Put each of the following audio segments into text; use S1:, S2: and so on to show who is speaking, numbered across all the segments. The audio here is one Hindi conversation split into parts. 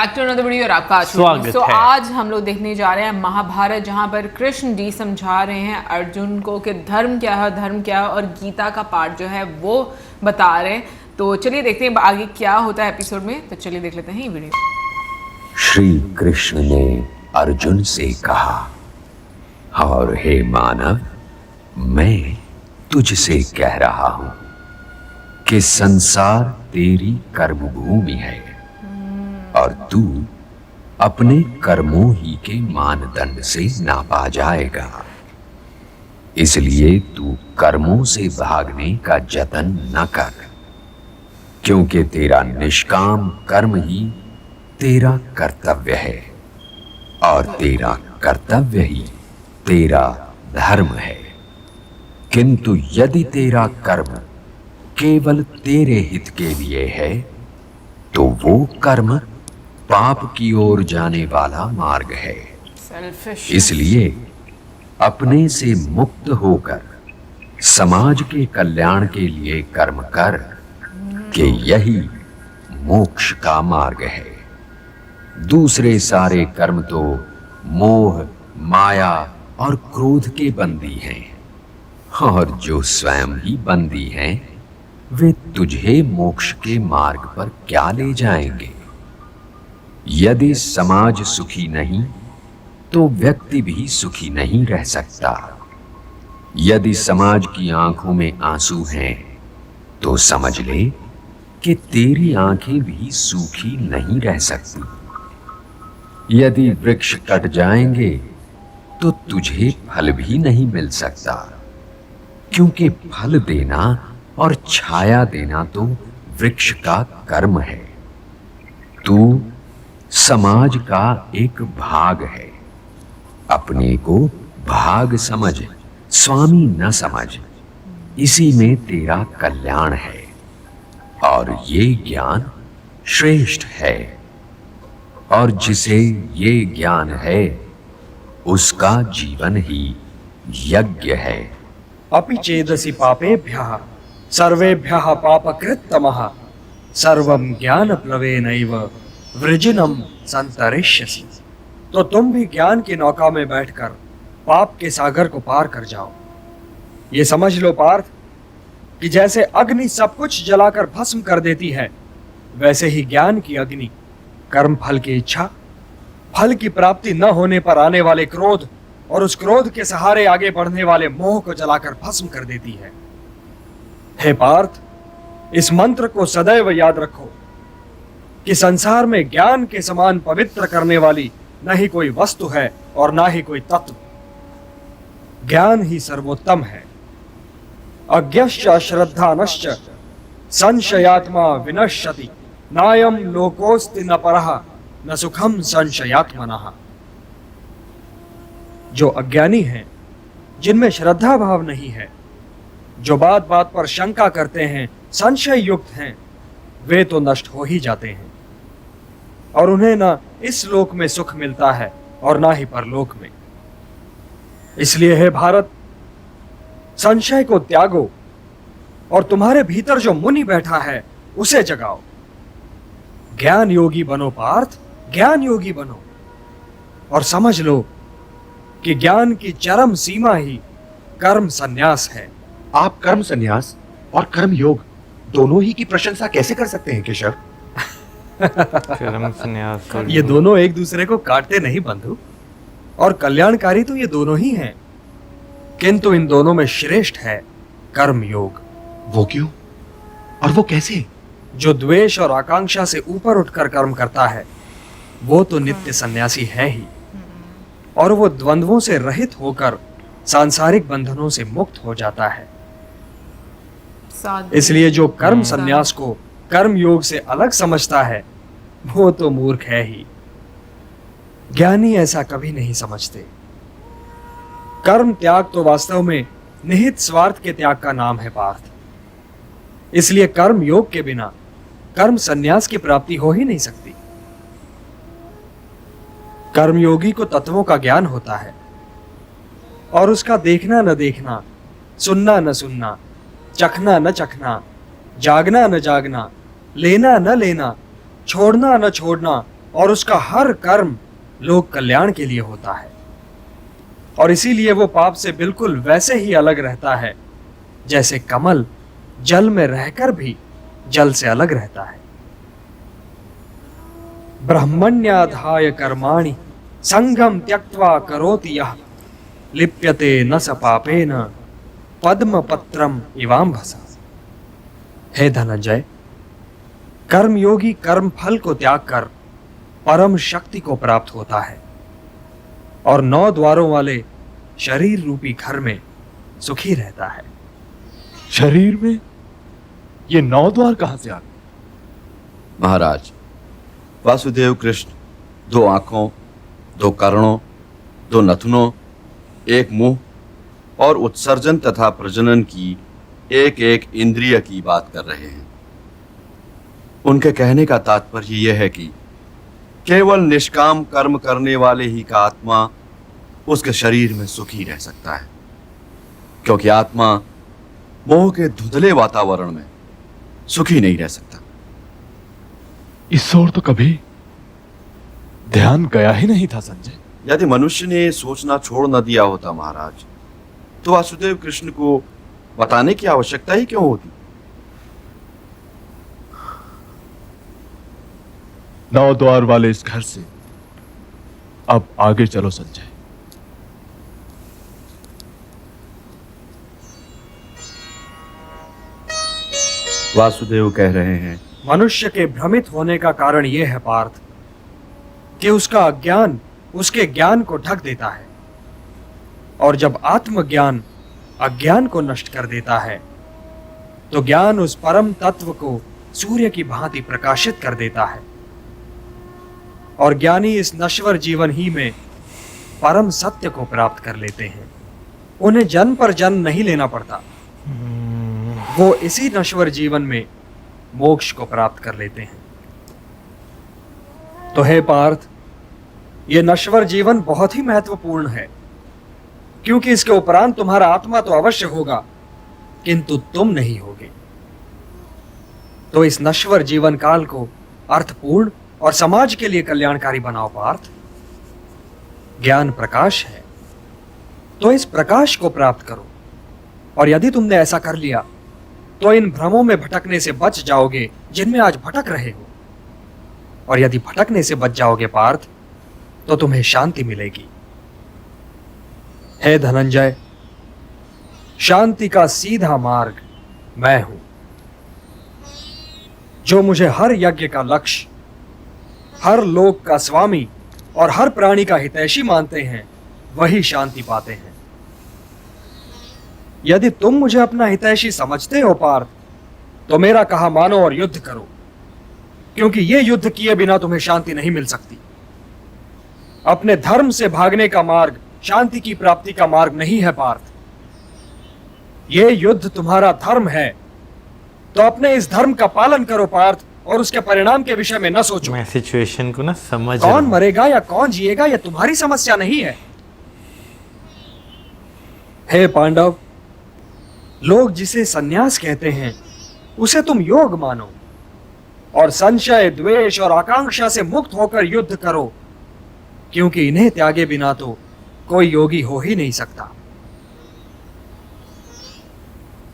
S1: बैक टू अनदर वीडियो और आपका
S2: स्वागत है।
S1: आज हम लोग देखने जा रहे हैं महाभारत, जहां पर कृष्ण जी समझा रहे हैं अर्जुन को कि धर्म क्या है, धर्म क्या है, और गीता का पार्ट जो है वो बता रहे हैं। तो चलिए देखते हैं आगे क्या होता है एपिसोड में। तो चलिए देख लेते हैं ये वीडियो।
S3: श्री कृष्ण ने अर्जुन से कहा, और हे मानव, मैं तुझसे कह रहा हूं कि संसार तेरी कर्मभूमि है और तू अपने कर्मों ही के मानदंड से नापा जाएगा। इसलिए तू कर्मों से भागने का जतन न कर, क्योंकि तेरा निष्काम कर्म ही तेरा कर्तव्य है और तेरा कर्तव्य ही तेरा धर्म है। किंतु यदि तेरा कर्म केवल तेरे हित के लिए है तो वो कर्म पाप की ओर जाने वाला मार्ग है। इसलिए अपने से मुक्त होकर समाज के कल्याण के लिए कर्म कर, कि यही मोक्ष का मार्ग है। दूसरे सारे कर्म तो मोह, माया और क्रोध के बंदी हैं, और जो स्वयं ही बंदी हैं वे तुझे मोक्ष के मार्ग पर क्या ले जाएंगे। यदि समाज सुखी नहीं तो व्यक्ति भी सुखी नहीं रह सकता। यदि समाज की आंखों में आंसू हैं तो समझ ले कि तेरी आंखें भी सूखी नहीं रह सकती। यदि वृक्ष कट जाएंगे तो तुझे फल भी नहीं मिल सकता, क्योंकि फल देना और छाया देना तो वृक्ष का कर्म है। तू समाज का एक भाग है। अपने को भाग समझ, स्वामी न समझ। इसी में तेरा कल्याण है और ये ज्ञान श्रेष्ठ है। और जिसे ये ज्ञान है उसका जीवन ही यज्ञ है।
S2: अपि चेदसि पापेभ्यः सर्वेभ्यः पापकृत्तमः सर्वं ज्ञानप्लवेनैव वृजिनं संतरिष्यसि। तो तुम भी ज्ञान की नौका में बैठकर पाप के सागर को पार कर जाओ। ये समझ लो पार्थ कि जैसे अग्नि सब कुछ जलाकर भस्म कर देती है, वैसे ही ज्ञान की अग्नि कर्म फल की इच्छा, फल की प्राप्ति न होने पर आने वाले क्रोध और उस क्रोध के सहारे आगे बढ़ने वाले मोह को जलाकर भस्म कर देती है। हे पार्थ, इस मंत्र को सदैव याद रखो कि संसार में ज्ञान के समान पवित्र करने वाली न ही कोई वस्तु है और न ही कोई तत्व। ज्ञान ही सर्वोत्तम है। अज्ञश्च अश्रद्धानश्च संशयात्मा विनश्यति नायम लोकोस्ति न परः न सुखम संशयात्मनः। जो अज्ञानी हैं, जिनमें श्रद्धा भाव नहीं है, जो बात बात पर शंका करते हैं, संशय युक्त हैं, वे तो नष्ट हो ही जाते हैं और उन्हें ना इस लोक में सुख मिलता है और ना ही परलोक में। इसलिए हे भारत, संशय को त्यागो और तुम्हारे भीतर जो मुनि बैठा है उसे जगाओ। ज्ञान योगी बनो पार्थ, ज्ञान योगी बनो और समझ लो कि ज्ञान की चरम सीमा ही कर्म संन्यास है।
S4: आप कर्म संन्यास और कर्म योग दोनों ही की प्रशंसा कैसे कर सकते हैं केशव?
S2: कर्म संन्यास और
S5: ये दोनों एक दूसरे को काटते नहीं बंधु, और कल्याणकारी तो ये दोनों ही हैं, किंतु इन दोनों में श्रेष्ठ है कर्म योग।
S4: वो क्यों और वो कैसे?
S5: जो द्वेष और आकांक्षा से ऊपर उठकर कर्म करता है वो तो नित्य सन्यासी है ही, और वो द्वंद्वों से रहित होकर सांसारिक बंधनों से मुक्त हो जाता है। इसलिए जो कर्म संन्यास को कर्म योग से अलग समझता है वो तो मूर्ख है ही। ज्ञानी ऐसा कभी नहीं समझते। कर्म त्याग तो वास्तव में निहित स्वार्थ के त्याग का नाम है पार्थ। इसलिए कर्म योग के बिना कर्म संन्यास की प्राप्ति हो ही नहीं सकती। कर्मयोगी को तत्वों का ज्ञान होता है और उसका देखना न देखना, सुनना न सुनना, चखना न चखना, जागना न जागना, लेना न लेना, छोड़ना न छोड़ना और उसका हर कर्म लोक कल्याण के लिए होता है, और इसीलिए वो पाप से बिल्कुल वैसे ही अलग रहता है जैसे कमल जल में रहकर भी जल से अलग रहता है। ब्रह्मण्याधाय कर्माणि संगम त्यक्त्वा करोति यः लिप्यते न स पापेन पद्म पत्रम इवाम्भसा। हे धनंजय, कर्मयोगी कर्म फल को त्याग कर परम शक्ति को प्राप्त होता है और 9 द्वारों वाले शरीर रूपी घर में सुखी रहता है।
S4: शरीर में ये 9 द्वार कहां से आ गए?
S6: महाराज, वासुदेव कृष्ण 2 आंखों, 2 कर्णों, 2 नथुनों, 1 मुंह और उत्सर्जन तथा प्रजनन की एक इंद्रिय की बात कर रहे हैं। उनके कहने का तात्पर्य यह है कि केवल निष्काम कर्म करने वाले ही का आत्मा उसके शरीर में सुखी रह सकता है, क्योंकि आत्मा मोह के धुंधले वातावरण में सुखी नहीं रह सकता।
S4: इस ओर तो कभी ध्यान गया ही नहीं था संजय।
S6: यदि मनुष्य ने सोचना छोड़ न दिया होता महाराज, तो वासुदेव कृष्ण को बताने की आवश्यकता ही क्यों होती?
S4: 9 द्वार वाले इस घर से अब आगे चलो संजय।
S6: वासुदेव कह रहे हैं,
S5: मनुष्य के भ्रमित होने का कारण यह है पार्थ कि उसका अज्ञान उसके ज्ञान को ढक देता है, और जब आत्मज्ञान अज्ञान को नष्ट कर देता है तो ज्ञान उस परम तत्व को सूर्य की भांति प्रकाशित कर देता है, और ज्ञानी इस नश्वर जीवन ही में परम सत्य को प्राप्त कर लेते हैं। उन्हें जन्म पर जन्म नहीं लेना पड़ता, वो इसी नश्वर जीवन में मोक्ष को प्राप्त कर लेते हैं। तो हे पार्थ, ये नश्वर जीवन बहुत ही महत्वपूर्ण है, क्योंकि इसके उपरांत तुम्हारा आत्मा तो अवश्य होगा, किंतु तुम नहीं होगे। तो इस नश्वर जीवन काल को अर्थपूर्ण और समाज के लिए कल्याणकारी बनाओ पार्थ। ज्ञान प्रकाश है, तो इस प्रकाश को प्राप्त करो, और यदि तुमने ऐसा कर लिया तो इन भ्रमों में भटकने से बच जाओगे जिनमें आज भटक रहे हो, और यदि भटकने से बच जाओगे पार्थ तो तुम्हें शांति मिलेगी। हे धनंजय, शांति का सीधा मार्ग मैं हूं। जो मुझे हर यज्ञ का लक्ष्य, हर लोक का स्वामी और हर प्राणी का हितैषी मानते हैं, वही शांति पाते हैं। यदि तुम मुझे अपना हितैषी समझते हो पार्थ, तो मेरा कहा मानो और युद्ध करो, क्योंकि ये युद्ध किए बिना तुम्हें शांति नहीं मिल सकती। अपने धर्म से भागने का मार्ग शांति की प्राप्ति का मार्ग नहीं है पार्थ। ये युद्ध तुम्हारा धर्म है, तो अपने इस धर्म का पालन करो पार्थ, और उसके परिणाम के विषय में न सोचो।
S7: मैं सिचुएशन को ना समझ
S5: कौन मरेगा या कौन जिएगा यह तुम्हारी समस्या नहीं है। हे पांडव, लोग जिसे सन्यास कहते हैं उसे तुम योग मानो, और संशय, द्वेष और आकांक्षा से मुक्त होकर युद्ध करो, क्योंकि इन्हें त्यागे बिना तो कोई योगी हो ही नहीं सकता।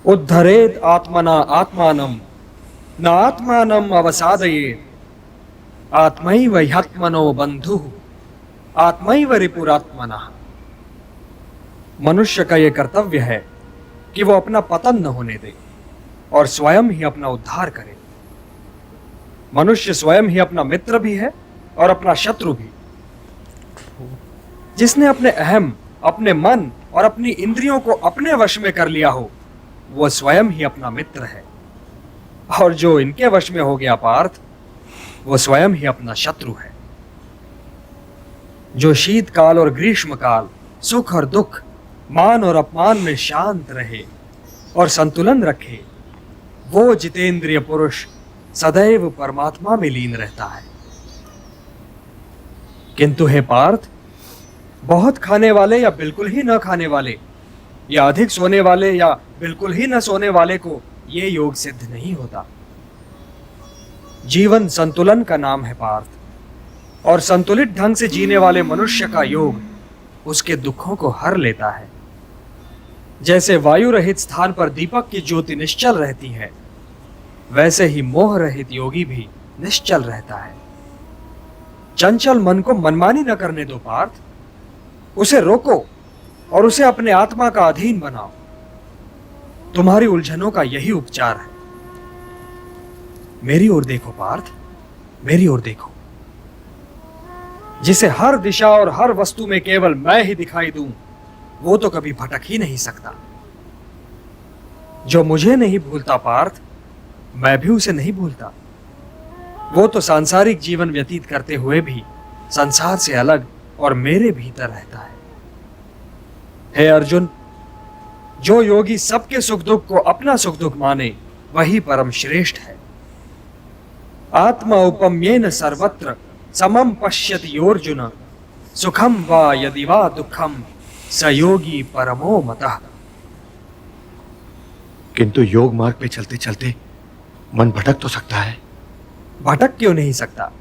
S5: उद्धरेत आत्मना आत्मानम न आत्मानम अवसादयेत, आत्मैव ह्यात्मनो बंधुः आत्मैव रिपुरात्मनः। मनुष्य का यह कर्तव्य है कि वो अपना पतन न होने दे और स्वयं ही अपना उद्धार करे। मनुष्य स्वयं ही अपना मित्र भी है और अपना शत्रु भी। जिसने अपने अहम, अपने मन और अपनी इंद्रियों को अपने वश में कर लिया हो, वो स्वयं ही अपना मित्र है, और जो इनके वश में हो गया पार्थ, वो स्वयं ही अपना शत्रु है। जो शीतकाल और ग्रीष्म काल, सुख और दुख, मान और अपमान में शांत रहे और संतुलन रखे, वो जितेंद्रिय पुरुष सदैव परमात्मा में लीन रहता है। किंतु हे पार्थ, बहुत खाने वाले या बिल्कुल ही न खाने वाले, या अधिक सोने वाले या बिल्कुल ही न सोने वाले को ये योग सिद्ध नहीं होता। जीवन संतुलन का नाम है पार्थ। और संतुलित ढंग से जीने वाले मनुष्य का योग उसके दुखों को हर लेता है। जैसे वायु रहित स्थान पर दीपक की ज्योति निश्चल रहती है, वैसे ही मोह रहित योगी भी निश्चल रहता है। चंचल मन को मनमानी न करने दो पार्थ, उसे रोको और उसे अपने आत्मा का अधीन बनाओ। तुम्हारी उलझनों का यही उपचार है। मेरी ओर देखो पार्थ, मेरी ओर देखो। जिसे हर दिशा और हर वस्तु में केवल मैं ही दिखाई दूं, वो तो कभी भटक ही नहीं सकता। जो मुझे नहीं भूलता पार्थ, मैं भी उसे नहीं भूलता। वो तो सांसारिक जीवन व्यतीत करते हुए भी संसार से अलग और मेरे भीतर रहता है। हे अर्जुन, जो योगी सबके सुख दुख को अपना सुख दुख माने, वही परम श्रेष्ठ है। आत्मा उपम्येन सर्वत्र समम पश्यति योर्जुन, सुखम वा यदि वा दुखम स योगी परमो मतः।
S4: किंतु योग मार्ग पे चलते चलते मन भटक तो सकता है।
S5: भटक क्यों नहीं सकता?